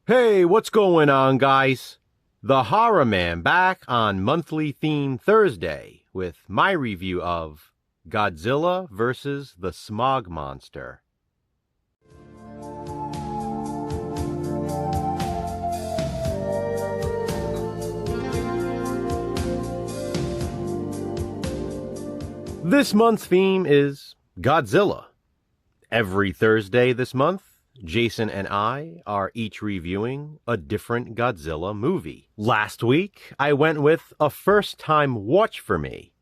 Hey, what's going on, guys? The Horror Man back on Monthly Theme Thursday with my review of Godzilla vs. the SMOG Monster. This month's theme is Godzilla. Every Thursday this month, Jason and I are each reviewing a different Godzilla movie. Last week, I went with a first-time watch for me.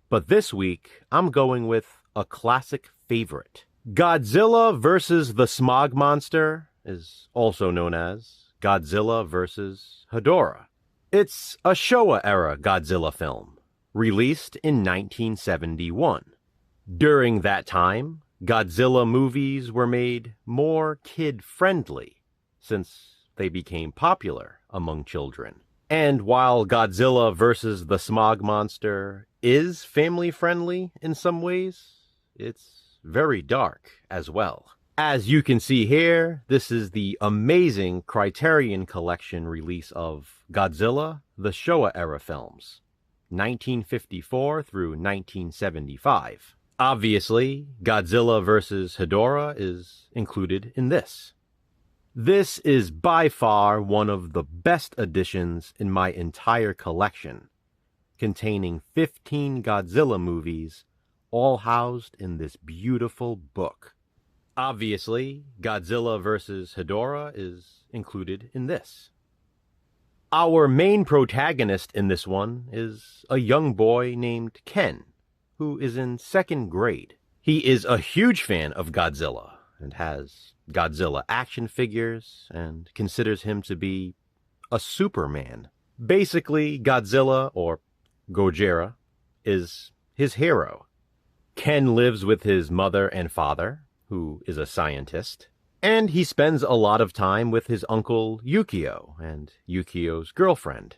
But this week, I'm going with a classic favorite. Godzilla vs. the SMOG Monster is also known as Godzilla vs. HEDORAH. It's a Showa-era Godzilla film, released in 1971. During that time, Godzilla movies were made more kid-friendly, since they became popular among children. And while Godzilla vs. the SMOG Monster is family-friendly in some ways, it's very dark as well. As you can see here, this is the amazing Criterion Collection release of Godzilla, the Showa-era films, 1954 through 1975. Obviously, Godzilla vs. HEDORAH is included in this. This is by far one of the best editions in my entire collection, containing 15 Godzilla movies, all housed in this beautiful book. Obviously, Godzilla vs. HEDORAH is included in this. Our main protagonist in this one is a young boy named Ken, who is in second grade. He is a huge fan of Godzilla and has Godzilla action figures and considers him to be a Superman. Basically, Godzilla, or Gojira, is his hero. Ken lives with his mother and father, who is a scientist, and he spends a lot of time with his uncle Yukio and Yukio's girlfriend.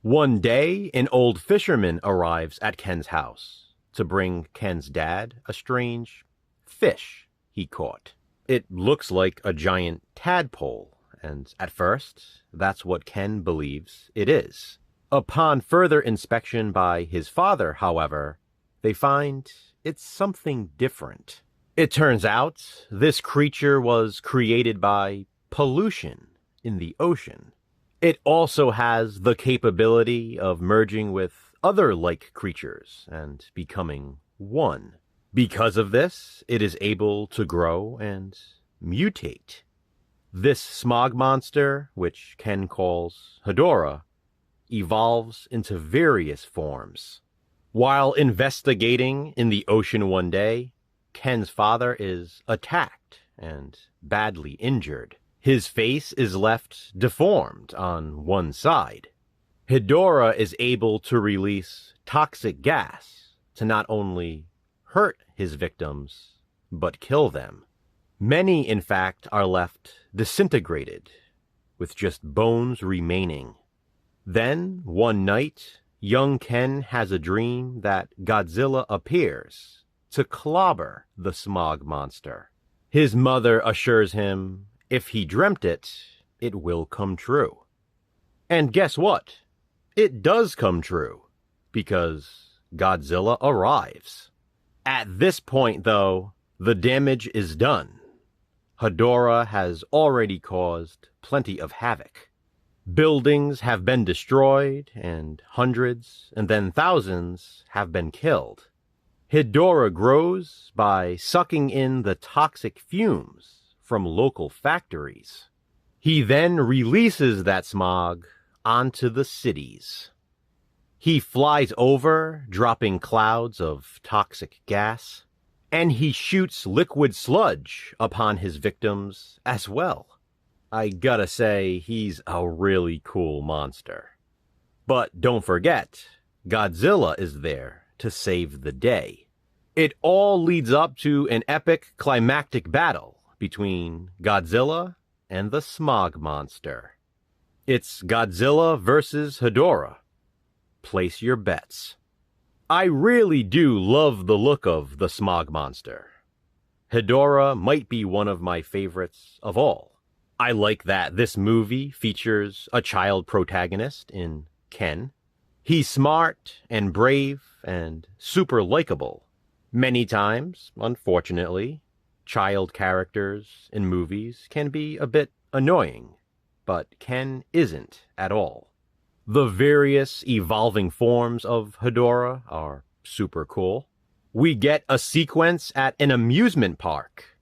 One day, an old fisherman arrives at Ken's house to bring Ken's dad a strange fish he caught. It looks like a giant tadpole, and at first, that's what Ken believes it is. Upon further inspection by his father, however, they find it's something different. It turns out this creature was created by pollution in the ocean. It also has the capability of merging with other like creatures and becoming one. Because of this, it is able to grow and mutate. This SMOG monster, which Ken calls HEDORAH, evolves into various forms. While investigating in the ocean one day, Ken's father is attacked and badly injured. His face is left deformed on one side. HEDORAH is able to release toxic gas to not only hurt his victims, but kill them. Many, in fact, are left disintegrated, with just bones remaining. Then, one night, young Ken has a dream that Godzilla appears to clobber the SMOG monster. His mother assures him if he dreamt it, it will come true. And guess what? It does come true, because Godzilla arrives. At this point, though, the damage is done. HEDORAH has already caused plenty of havoc. Buildings have been destroyed, and hundreds and then thousands have been killed. HEDORAH grows by sucking in the toxic fumes from local factories. He then releases that smog onto the cities. He flies over, dropping clouds of toxic gas, and he shoots liquid sludge upon his victims as well. I gotta say, he's a really cool monster. But don't forget, Godzilla is there to save the day. It all leads up to an epic climactic battle between Godzilla and the SMOG monster. It's Godzilla vs. HEDORAH. Place your bets. I really do love the look of the SMOG monster. HEDORAH might be one of my favorites of all. I like that this movie features a child protagonist in Ken. He's smart and brave and super likable. Many times, unfortunately, child characters in movies can be a bit annoying, but Ken isn't at all. The various evolving forms of HEDORAH are super cool. We get a sequence at an amusement park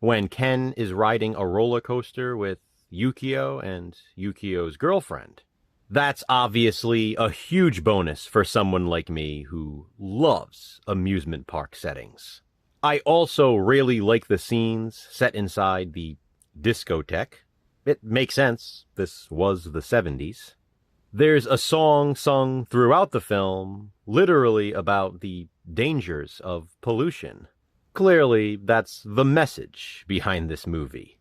when Ken is riding a roller coaster with Yukio and Yukio's girlfriend. That's obviously a huge bonus for someone like me who loves amusement park settings. I also really like the scenes set inside the discotheque. It makes sense, this was the 70s. There's a song sung throughout the film, literally about the dangers of pollution. Clearly, that's the message behind this movie.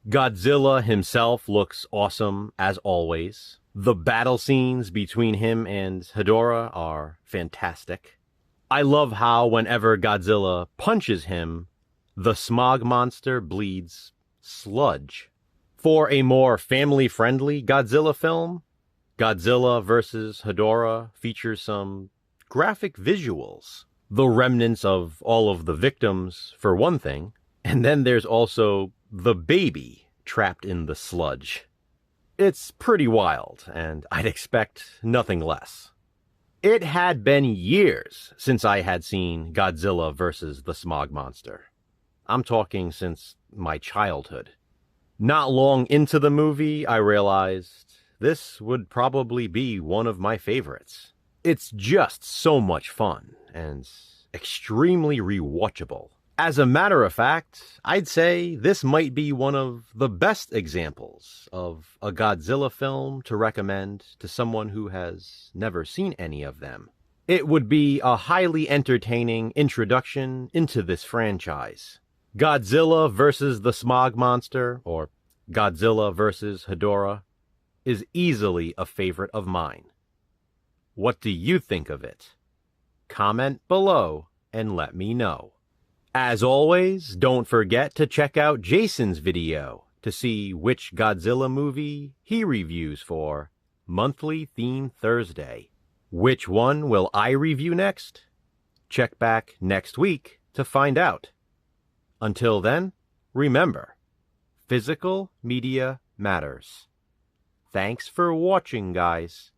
Godzilla himself looks awesome, as always. The battle scenes between him and HEDORAH are fantastic. I love how whenever Godzilla punches him, the SMOG monster bleeds sludge. For a more family-friendly Godzilla film, Godzilla vs. HEDORAH features some graphic visuals. The remnants of all of the victims, for one thing, and then there's also the baby trapped in the sludge. It's pretty wild, and I'd expect nothing less. It had been years since I had seen Godzilla vs. the SMOG monster. I'm talking since my childhood. Not long into the movie, I realized this would probably be one of my favorites. It's just so much fun and extremely rewatchable. As a matter of fact, I'd say this might be one of the best examples of a Godzilla film to recommend to someone who has never seen any of them. It would be a highly entertaining introduction into this franchise. Godzilla vs. the SMOG monster, or Godzilla vs. HEDORAH, is easily a favorite of mine. What do you think of it? Comment below and let me know. As always, don't forget to check out Jason's video to see which Godzilla movie he reviews for Monthly Theme Thursday. Which one will I review next? Check back next week to find out. Until then, remember, physical media matters. Thanks for watching, guys.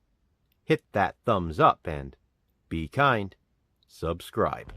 Hit that thumbs up and be kind. Subscribe.